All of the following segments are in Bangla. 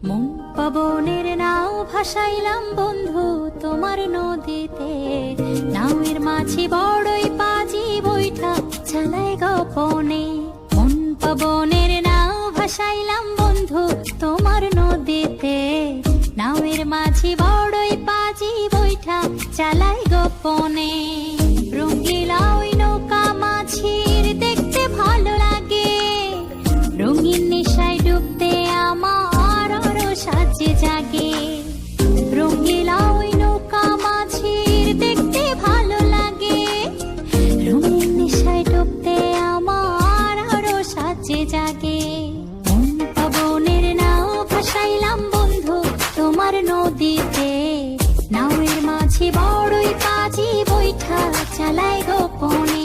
মন পবনের নাও ভাসাইলাম বন্ধু তোমার নদীতে, নাওয়ের মাঝি বড়ই পাজি বইটা চালাই গোপনে। মন পবনের নাও ভাসাইলাম বন্ধু তোমার নদীতে, নাওয়ের মাঝি বড়ই পাজি বইটা চালাই গোপনে। রঙিলা ওই নৌকা মাঝির দেখতে ভালো লাগে, রঙিন নেশায় ডুবতে আমার আরো সাজে জাগে। রঙিলা ওই নৌকা মাঝির দেখতে ভালো লাগে, রঙিন নেশায় ডুবতে আমার আরো সাজে জাগে। মন পবনের নাও ভাসাইলাম বন্ধু তোমার নদীতে, নাওয়ের মাঝি বড়ই পাজি বৈঠা চালাই গোপনে।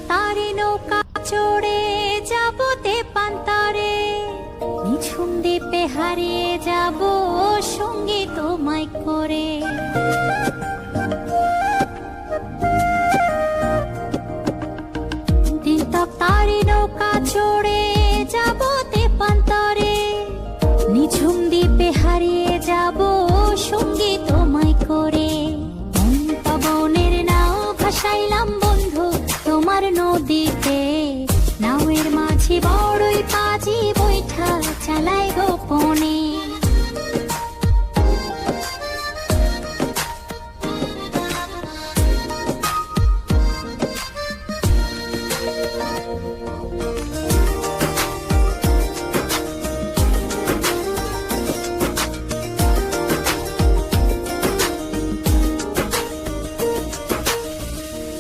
তারে নৌকা চড়ে যাব তেপান্তরে, নিঝুম দ্বীপে হারিয়ে যাব সঙ্গী তোমায় করে। তারে নৌকা চড়ে যাব তেপান্তরে, নিঝুম দ্বীপে হারিয়ে যাব সঙ্গী তোমায় করে। মন পবনের নাও ভাসাইলাম বন্ধু তোমার নদীতে, নাওয়ের মাঝি বড়ই পাজি বৈঠা চালাই গোপনে।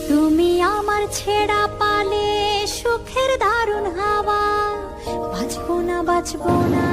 তুমি আমার ছেড়া পালে সুখের দারুণ হাওয়া, বাঁচবো না বাঁচবো না